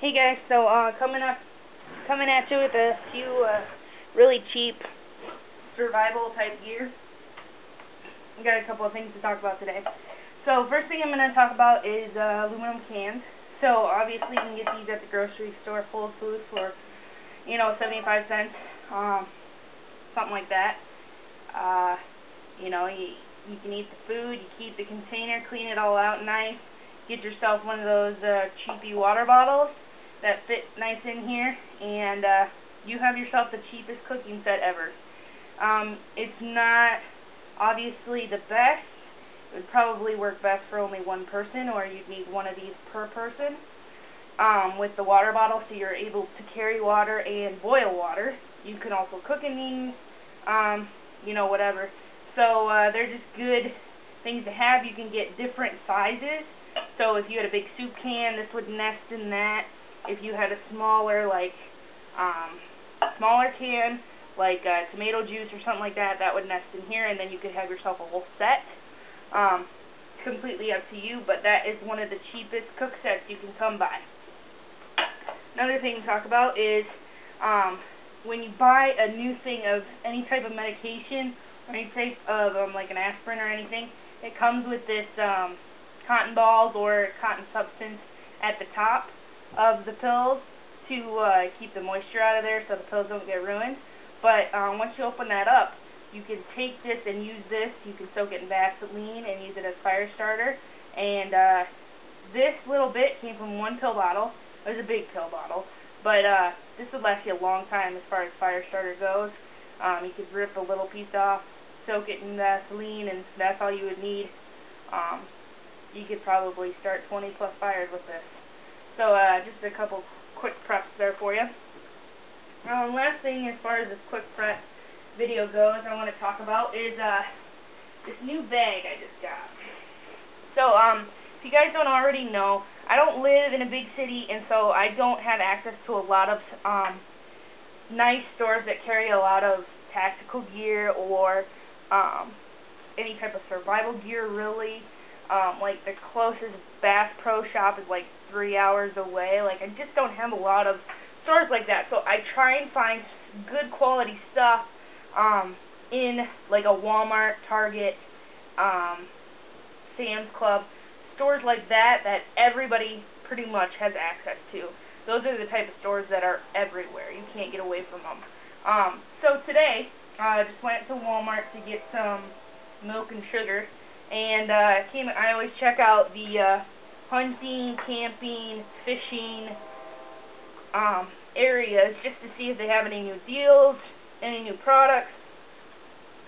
Hey guys, so coming at you with a few really cheap survival type gear. We got a couple of things to talk about today. So first thing I'm going to talk about is aluminum cans. So obviously you can get these at the grocery store full of food for 75 cents, something like that. You can eat the food, you keep the container, clean it all out nice. Get yourself one of those cheapy water bottles that fit nice in here, and you have yourself the cheapest cooking set ever. It's not obviously the best. It would probably work best for only one person, or you'd need one of these per person with the water bottle, so you're able to carry water and boil water. You can also cook in these, whatever. So they're just good things to have. You can get different sizes. So if you had a big soup can, this would nest in that. If you had a smaller, smaller can, like tomato juice or something like that, that would nest in here, and then you could have yourself a whole set. Completely up to you, but that is one of the cheapest cook sets you can come by. Another thing to talk about is when you buy a new thing of any type of medication or any type of like an aspirin or anything, it comes with this cotton balls or cotton substance at the top of the pills to keep the moisture out of there so the pills don't get ruined. But once you open that up, you can take this and use this. You can soak it in Vaseline and use it as fire starter. And this little bit came from one pill bottle. It was a big pill bottle, but this would last you a long time as far as fire starter goes. You could rip a little piece off, soak it in Vaseline, and that's all you would need. You could probably start 20+ fires with this. So just a couple quick preps there for you. Last thing as far as this quick prep video goes, I want to talk about is this new bag I just got. So if you guys don't already know, I don't live in a big city, and so I don't have access to a lot of nice stores that carry a lot of tactical gear or any type of survival gear, really. Like the closest Bass Pro Shop is like 3 hours away. Like, I just don't have a lot of stores like that, so I try and find good quality stuff in like a Walmart, Target, Sam's Club, stores like that everybody pretty much has access to. Those are the type of stores that are everywhere. You can't get away from them. So today, I just went to Walmart to get some milk and sugar, and I always check out the hunting, camping, fishing areas just to see if they have any new deals, any new products.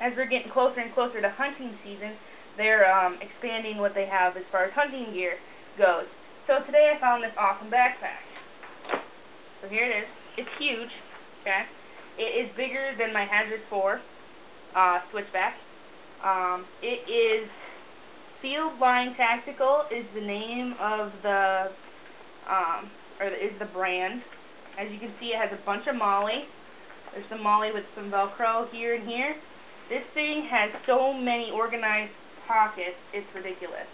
As we're getting closer and closer to hunting season, they're expanding what they have as far as hunting gear goes. So today I found this awesome backpack. So here it is. It's huge. Okay, it is bigger than my Hazard 4 switchback. It is Fieldline Tactical is the name of the is the brand. As you can see, it has a bunch of MOLLE. There's some MOLLE with some Velcro here and here. This thing has so many organized pockets, it's ridiculous.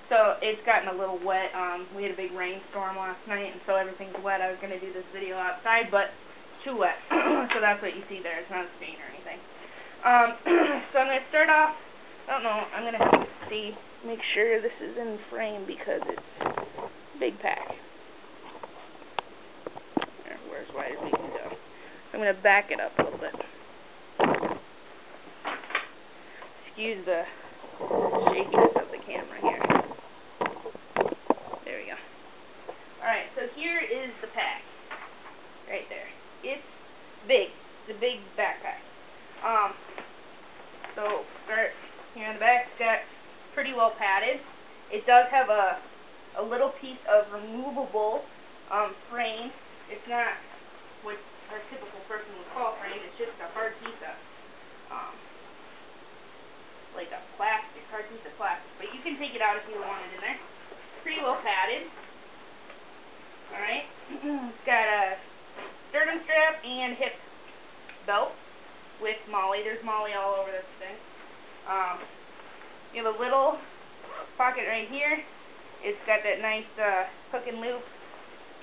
So it's gotten a little wet. We had a big rainstorm last night, and so everything's wet. I was going to do this video outside, but it's too wet. So that's what you see there. It's not a stain or anything. So I'm going to start off. I don't know. I'm going to have to make sure this is in frame because it's a big pack. Where's wide as we can go. I'm going to back it up a little bit. Excuse the shakiness of the camera here. There we go. Alright, so here is the pack. Right there. It's big. It's a big backpack. So start here on the back. It's got pretty well padded. It does have a little piece of removable frame. It's not what a typical person would call frame. It's just a hard piece of like a plastic, hard piece of plastic. But you can take it out if you want it in there. Pretty well padded. Alright. It's got a sternum strap and hip belt with MOLLE. There's MOLLE all over this thing. You have a little pocket right here. It's got that nice hook and loop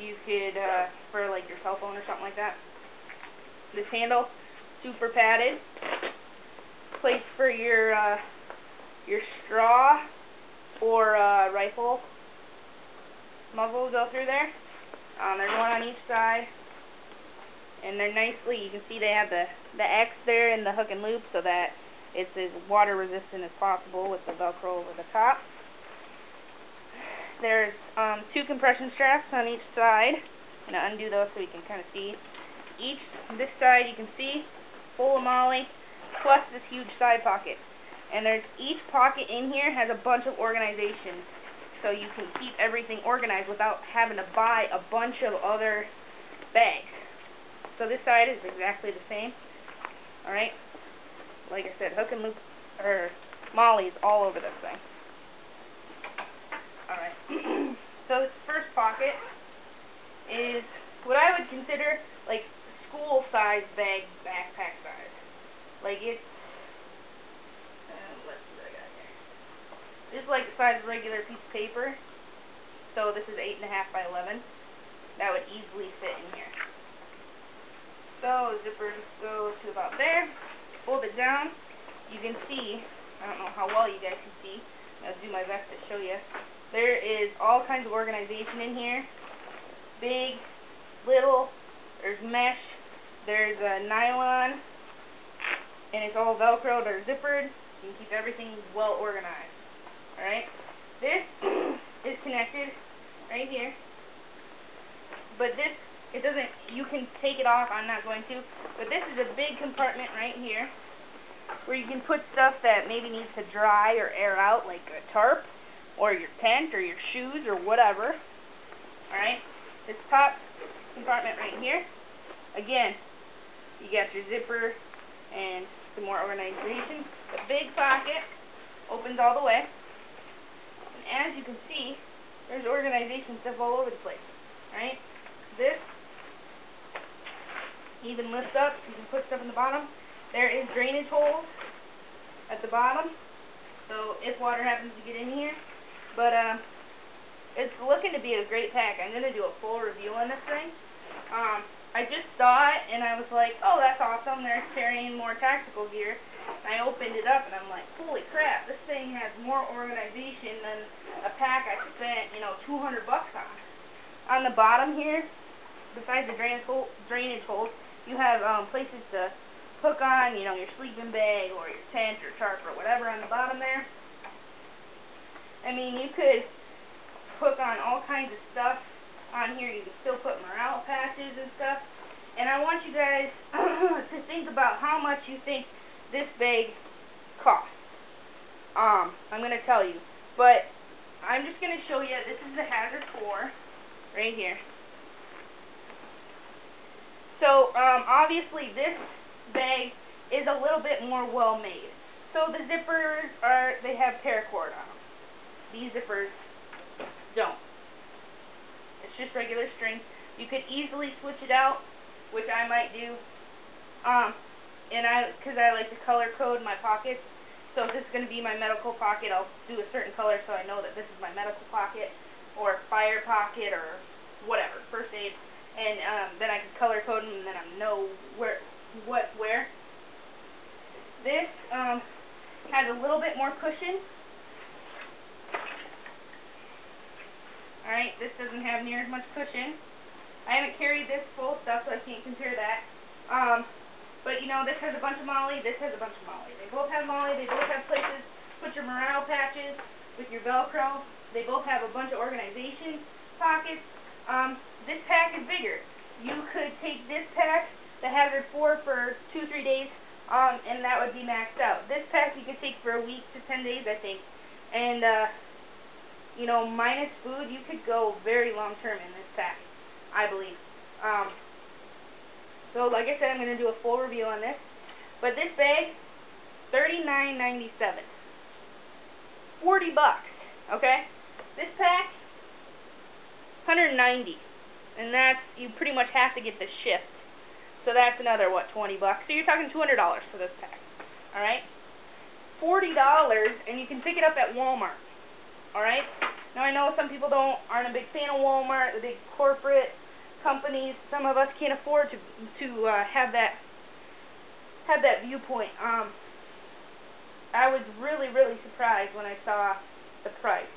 You could, for like your cell phone or something like that. This handle, super padded. Place for your straw or rifle muzzle go through there. There's one on each side, and they're nicely, you can see they have the X there in the hook and loop so that it's as water resistant as possible with the Velcro over the top. There's 2 compression straps on each side. I'm going to undo those so you can kind of see. This side you can see, full of MOLLE, plus this huge side pocket. And each pocket in here has a bunch of organization, so you can keep everything organized without having to buy a bunch of other bags. So this side is exactly the same. Alright? Like I said, hook and loop, or MOLLE is all over this thing. Alright. So this first pocket is what I would consider like school size bag, backpack size. Like it's, let's see what I got here. This is like the size of a regular piece of paper. So this is 8.5 by 11. That would easily fit in here. So zipper goes to about there. Fold it down. You can see, I don't know how well you guys can see. I'll do my best to show you. There is all kinds of organization in here. Big, little, there's mesh, there's nylon, and it's all Velcroed or zippered. You can keep everything well organized. Alright? This is connected right here. But this, it doesn't, you can take it off, I'm not going to. But this is a big compartment right here where you can put stuff that maybe needs to dry or air out, like a tarp, or your tent, or your shoes, or whatever. Alright? This top compartment right here, again, you got your zipper and some more organization. The big pocket opens all the way. And as you can see, there's organization stuff all over the place. Alright? This even lifts up, you can put stuff in the bottom. There is drainage holes at the bottom, so if water happens to get in here. But it's looking to be a great pack. I'm going to do a full review on this thing. I just saw it and I was like, oh, that's awesome, they're carrying more tactical gear. And I opened it up and I'm like, holy crap, this thing has more organization than a pack I spent, $200 on. On the bottom here, besides the drainage holes, you have places to hook on, your sleeping bag or your tent or tarp or whatever on the bottom there. I mean, you could hook on all kinds of stuff on here. You can still put morale patches and stuff. And I want you guys to think about how much you think this bag costs. I'm going to tell you. But I'm just going to show you, this is the Hazard 4 right here. So, obviously this bag is a little bit more well made. So the zippers they have paracord on them. These zippers don't. It's just regular string. You could easily switch it out, which I might do. Because I like to color code my pockets. So if this is going to be my medical pocket, I'll do a certain color so I know that this is my medical pocket, or fire pocket, or whatever, first aid. And then I can color code them, and then I know where. This has a little bit more cushion. Alright, this doesn't have near as much cushion. I haven't carried this full stuff, so I can't compare that. But this has a bunch of MOLLE, this has a bunch of MOLLE. They both have MOLLE, they both have places to put your morale patches with your Velcro. They both have a bunch of organization pockets. This pack is bigger. You could take this pack, the Hazard 4, for 2-3 days, and that would be maxed out. This pack you could take for a week to 10 days, I think. And, minus food, you could go very long term in this pack, I believe. So, like I said, I'm going to do a full review on this. But this bag, $39.97. $40, okay? This pack, $190. And that's, you pretty much have to get the shift. So that's another, what, $20? So you're talking $200 for this pack. Alright? $40, and you can pick it up at Walmart. Alright? Now I know some people aren't a big fan of Walmart, the big corporate companies. Some of us can't afford to have that viewpoint. I was really surprised when I saw the price.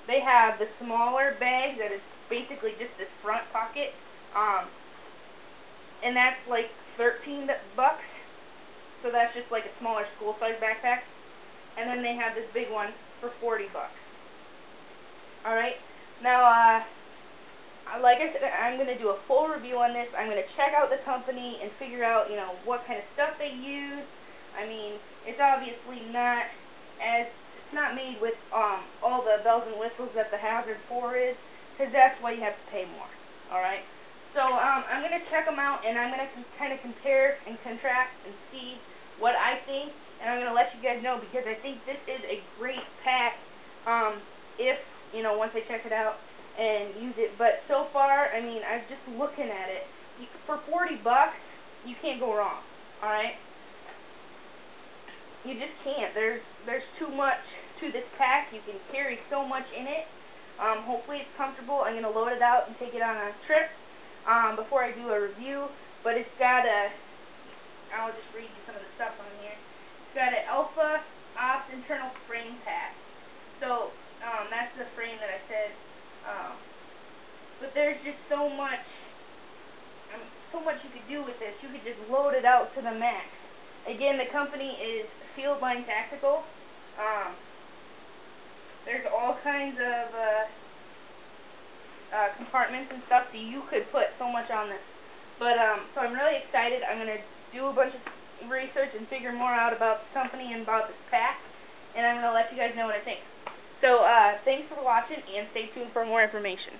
They have the smaller bag that is basically just this front pocket, and that's like $13. So that's just like a smaller school size backpack. And then they have this big one for $40. Alright, now like I said, I'm going to do a full review on this. I'm going to check out the company and figure out, what kind of stuff they use. I mean, it's obviously it's not made with all the bells and whistles that the Hazard 4 is, because that's why you have to pay more. Alright, so I'm going to check them out, and I'm going to kind of compare and contrast and see what I think, and I'm going to let you guys know, because I think this is a great pack if, once I check it out and use it. But so far, I mean, I'm just looking at it. For $40, you can't go wrong. Alright? You just can't. There's too much to this pack. You can carry so much in it. Hopefully it's comfortable. I'm going to load it out and take it on a trip before I do a review. But it's got I'll just read you some of the stuff on here. It's got an Alpha Ops internal frame pack. So, that's the frame that I said. But there's just so much you could do with this. You could just load it out to the max. Again, the company is Fieldline Tactical. There's all kinds of compartments and stuff, so you could put so much on this. But so I'm really excited. I'm gonna do a bunch of research and figure more out about the company and about this pack, and I'm gonna let you guys know what I think. So thanks for watching, and stay tuned for more information.